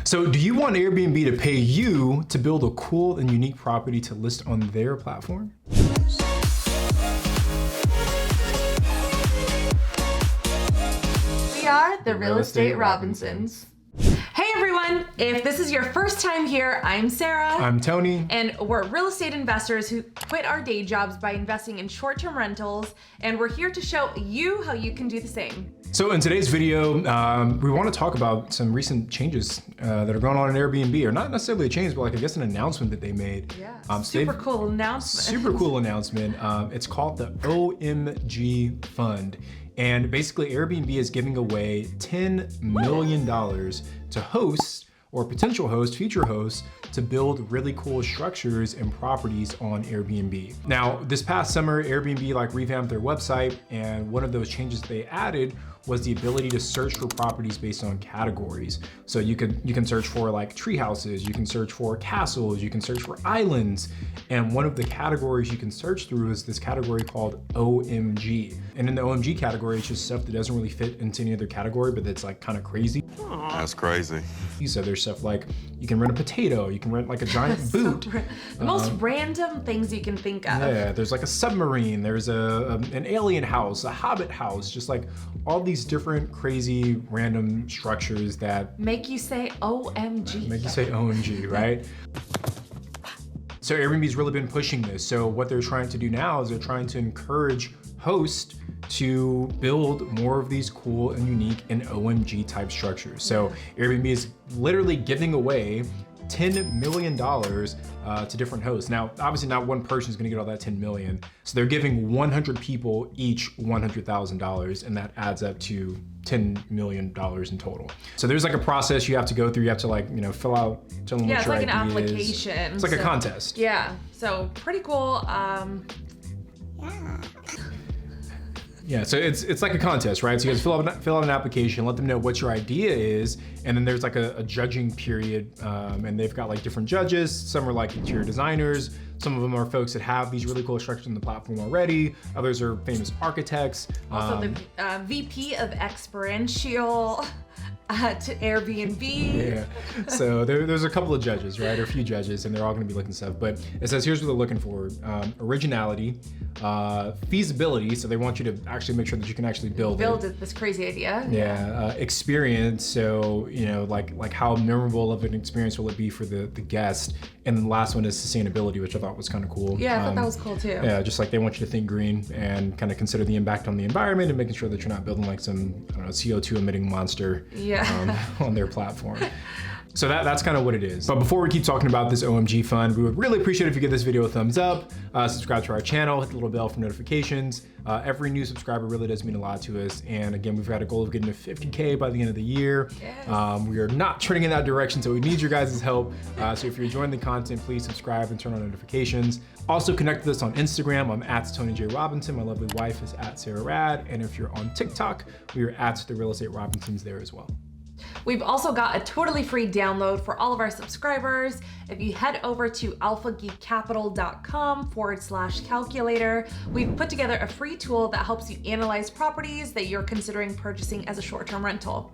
So do you want Airbnb to pay you to build a cool and unique property to list on their platform? We are the Real Estate Robinsons. Hey everyone, if this is your first time here, I'm Sarah. I'm Tony. And we're real estate investors who quit our day jobs by investing in short-term rentals, and we're here to show you how you can do the same. So in today's video, we want to talk about some recent changes that are going on in Airbnb, or not necessarily a change, but like I guess an announcement that they made. Yeah, super cool announcement. Super cool announcement. It's called the OMG Fund. And basically Airbnb is giving away $10 million to hosts or potential hosts, future hosts, to build really cool structures and properties on Airbnb. Now, this past summer, Airbnb revamped their website, and one of those changes they added was the ability to search for properties based on categories. So you can search for tree houses, you can search for castles, you can search for islands. And one of the categories you can search through is this category called OMG. And in the OMG category, it's just stuff that doesn't really fit into any other category, but it's kind of crazy. That's crazy. So there's stuff like you can rent a potato, you can rent a giant boot. The most random things you can think of. Yeah, there's a submarine, there's an alien house, a hobbit house, just all these different crazy random structures that make you say OMG. Make you say OMG, right? So Airbnb's really been pushing this. So what they're trying to do now is they're trying to encourage hosts to build more of these cool and unique and OMG type structures. So Airbnb is literally giving away $10 million to different hosts. Now, obviously not one person is gonna get all that 10 million. So they're giving 100 people each $100,000, and that adds up to $10 million in total. So there's a process you have to go through. You have to fill out, tell them what your idea is. Yeah, it's an application. It's a contest. Yeah, so pretty cool. Yeah, so it's like a contest, right? So you guys fill out an application, let them know what your idea is, and then there's a judging period, and they've got different judges. Some are interior designers, some of them are folks that have these really cool structures on the platform already. Others are famous architects. Also the VP of Experiential to Airbnb. Yeah, so there's a couple of judges, right? Or a few judges, and they're all gonna be looking stuff. But it says here's what they're looking for: originality, feasibility. So they want you to actually make sure that you can actually build this crazy idea. Yeah, experience. So like how memorable of an experience will it be for the guest? And then the last one is sustainability, which I thought was kind of cool. Yeah, I thought that was cool too. Yeah, just they want you to think green and kind of consider the impact on the environment and making sure that you're not building some CO2 emitting monster. Yeah. On their platform. So that's kind of what it is. But before we keep talking about this OMG fund, we would really appreciate if you give this video a thumbs up, subscribe to our channel, hit the little bell for notifications. Every new subscriber really does mean a lot to us. And again, we've got a goal of getting to 50K by the end of the year. Yes. We are not trending in that direction, so we need your guys' help. So if you're enjoying the content, please subscribe and turn on notifications. Also connect with us on Instagram. I'm at Tony J. Robinson. My lovely wife is at Sarah Rad. And if you're on TikTok, we are at the Real Estate Robinsons there as well. We've also got a totally free download for all of our subscribers. If you head over to alphageekcapital.com/calculator, we've put together a free tool that helps you analyze properties that you're considering purchasing as a short-term rental.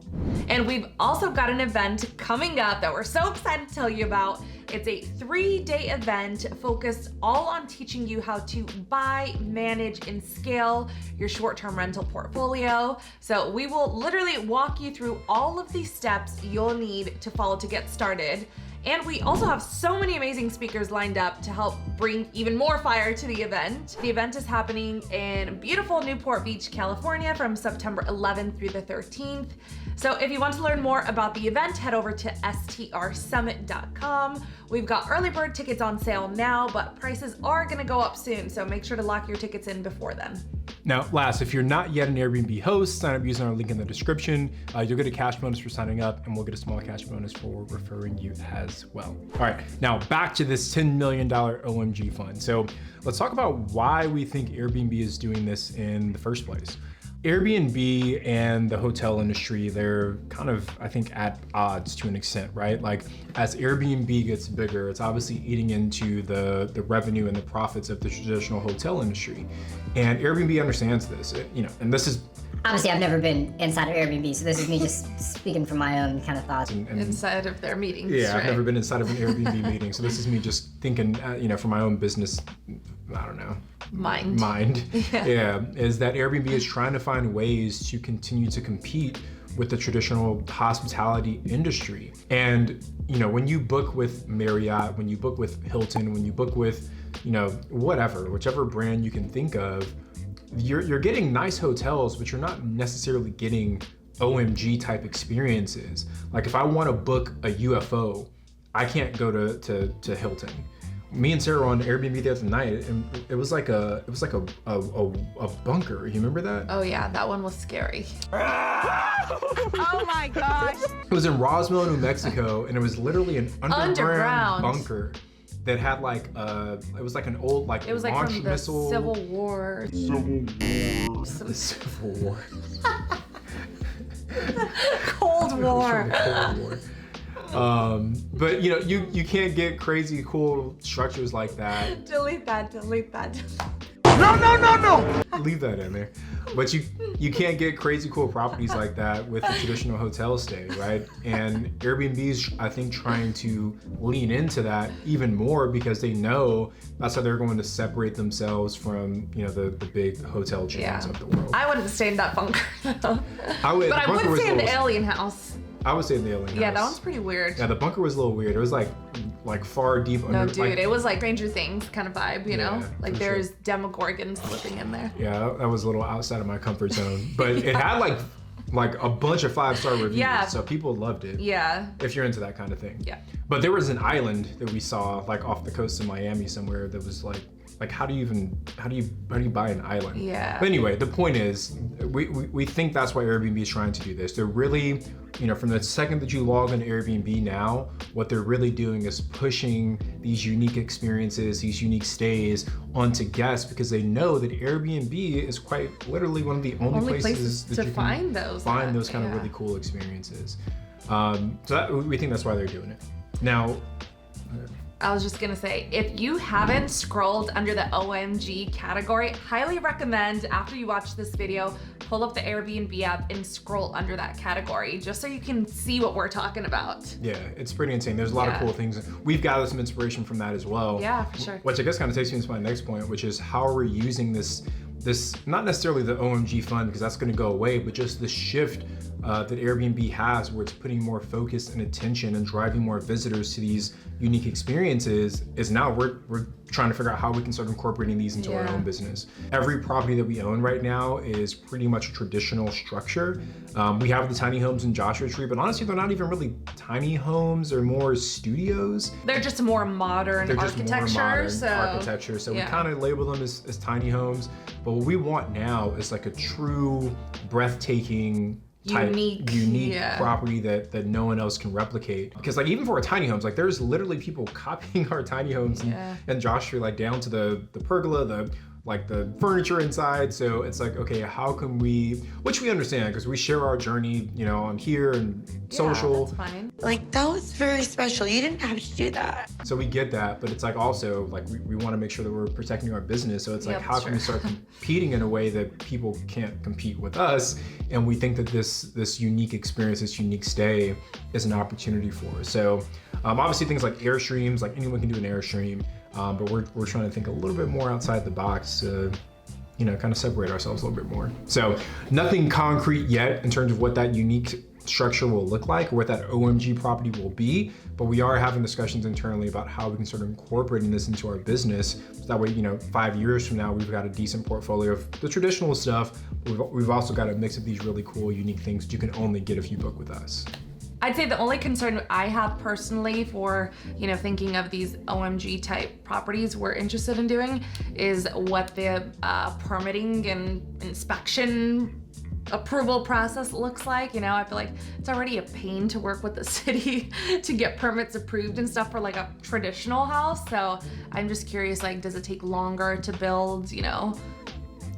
And we've also got an event coming up that we're so excited to tell you about. It's a 3-day event focused all on teaching you how to buy, manage, and scale your short-term rental portfolio. So we will literally walk you through all of these steps you'll need to follow to get started. And we also have so many amazing speakers lined up to help bring even more fire to the event. The event is happening in beautiful Newport Beach, California from September 11th through the 13th. So if you want to learn more about the event, head over to strsummit.com. We've got early bird tickets on sale now, but prices are gonna go up soon, so make sure to lock your tickets in before then. Now, last, if you're not yet an Airbnb host, sign up using our link in the description. You'll get a cash bonus for signing up, and we'll get a small cash bonus for referring you as well. All right, now back to this $10 million OMG fund. So let's talk about why we think Airbnb is doing this in the first place. Airbnb and the hotel industry, they're kind of, I think, at odds to an extent, right? As Airbnb gets bigger, it's obviously eating into the revenue and the profits of the traditional hotel industry. And Airbnb understands this, and this is Obviously, I've never been inside of Airbnb, so this is me just speaking from my own kind of thoughts. And Inside of their meetings. yeah, right? I've never been inside of an Airbnb meeting, so this is me just thinking, for my own business, I don't know. Mind. Yeah, is that Airbnb is trying to find ways to continue to compete with the traditional hospitality industry. And, when you book with Marriott, when you book with Hilton, when you book with, whichever brand you can think of, you're getting nice hotels, but you're not necessarily getting OMG type experiences. Like if I want to book a UFO, I can't go to Hilton. Me and Sarah were on Airbnb the other night, and it was like a bunker. You remember that? Oh yeah, that one was scary. Oh my gosh. It was in Roswell, New Mexico, and it was literally an underground bunker that had it was like an old it was like launch from the missile. Civil War. The Civil War. Cold War. Cold War. But you can't get crazy cool structures like that. Delete that. No. Leave that in there. But you can't get crazy cool properties like that with a traditional hotel stay, right? And Airbnb's, I think, trying to lean into that even more because they know that's how they're going to separate themselves from, the big hotel chains of the world. I wouldn't stay in that bunker though. But I would stay in the alien house. I would say in the alien house. Yeah, that one's pretty weird. Yeah, the bunker was a little weird. It was like far deep under. No, dude, it was like Stranger Things kind of vibe, you know? Like there's Demogorgons living in there. Yeah, that was a little outside of my comfort zone. But it had like a bunch of 5-star reviews. Yeah. So people loved it. Yeah. If you're into that kind of thing. Yeah. But there was an island that we saw like off the coast of Miami somewhere that was like how do you buy an island? Yeah. But anyway, the point is we think that's why Airbnb is trying to do this. They're really, from the second that you log on Airbnb now, what they're really doing is pushing these unique experiences, these unique stays onto guests because they know that Airbnb is quite literally one of the only places that to you find can those find those kind of really cool experiences. We think that's why they're doing it. Now, I was just gonna say, if you haven't scrolled under the OMG category, highly recommend after you watch this video, pull up the Airbnb app and scroll under that category, just so you can see what we're talking about. Yeah, it's pretty insane. There's a lot of cool things. We've gathered some inspiration from that as well. Yeah, for sure. Which I guess kind of takes me into my next point, which is how are we using this not necessarily the OMG fund because that's going to go away, but just the shift that Airbnb has where it's putting more focus and attention and driving more visitors to these unique experiences is now we're trying to figure out how we can start incorporating these into our own business. Every property that we own right now is pretty much a traditional structure. We have the tiny homes in Joshua Tree, but honestly, they're not even really tiny homes. They're more studios. They're just more modern architecture. So we kind of label them as tiny homes. But what we want now is like a true breathtaking unique property that no one else can replicate. Because like even for our tiny homes, like there's literally people copying our tiny homes and Joshua, like down to the pergola, the furniture inside. So it's like, okay, how can we, which we understand because we share our journey, on here and social. That's fine. Like that was very special. You didn't have to do that. So we get that, but it's like also like we want to make sure that we're protecting our business. So it's like, how can we start competing in a way that people can't compete with us? And we think that this unique experience, this unique stay is an opportunity for us. So obviously things like Airstreams, like anyone can do an Airstream. But we're trying to think a little bit more outside the box to, kind of separate ourselves a little bit more. So nothing concrete yet in terms of what that unique structure will look like or what that OMG property will be, but we are having discussions internally about how we can start incorporating this into our business. So that way, 5 years from now, we've got a decent portfolio of the traditional stuff. We've also got a mix of these really cool, unique things that you can only get if you book with us. I'd say the only concern I have personally for, thinking of these OMG type properties we're interested in doing is what the permitting and inspection approval process looks like. I feel like it's already a pain to work with the city to get permits approved and stuff for like a traditional house. So I'm just curious, does it take longer to build,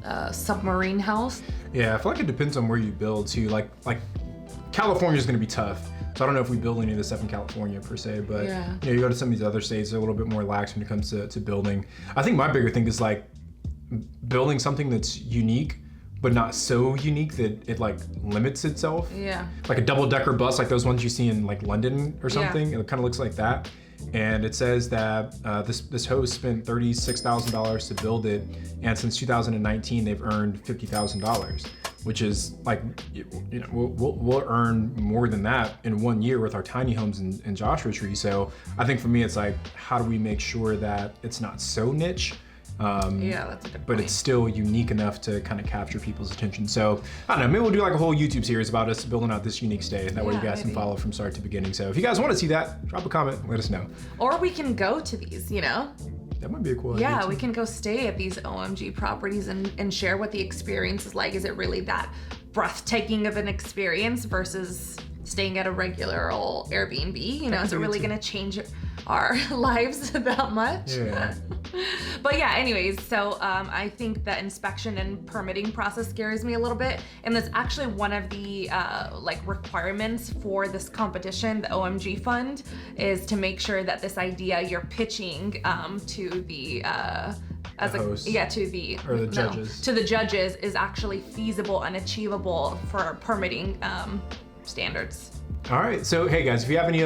a submarine house? Yeah, I feel like it depends on where you build too. Like California is going to be tough. So I don't know if we build any of this stuff in California per se, but you go to some of these other states, they're a little bit more lax when it comes to building. I think my bigger thing is like building something that's unique, but not so unique that it like limits itself. Yeah. Like a double-decker bus, like those ones you see in like London or something. It kind of looks like that. And it says that this host spent $36,000 to build it, and since 2019 they've earned $50,000, which is like, you know, we'll earn more than that in 1 year with our tiny homes in Joshua Tree. So I think for me it's like, how do we make sure that it's not so niche? Yeah, that's a good But point. it's still unique enough to kind of capture people's attention. So I don't know, maybe we'll do like a whole YouTube series about us building out this unique stay. That way you Yeah, guys can maybe. follow from start to beginning. So if you guys want to see that, drop a comment, let us know. Or we can go to these, you know? That might be a cool idea. Yeah, too. we can go stay at these OMG properties and share what the experience is like. Is it really that breathtaking of an experience versus staying at a regular old Airbnb? You know, is it really gonna change our lives that much? Yeah. But yeah, anyways, so I think the inspection and permitting process scares me a little bit, and that's actually one of the like requirements for this competition, the OMG Fund, is to make sure that this idea you're pitching to the as The host. to the Or the judges. to the judges is actually feasible and achievable for permitting standards. All right, so hey guys, if you have any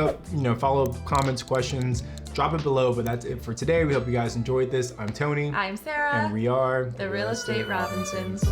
follow-up comments, questions, drop it below. But that's it for today. We hope you guys enjoyed this. I'm Tony. I'm Sarah. And we are the Real Estate Robinsons.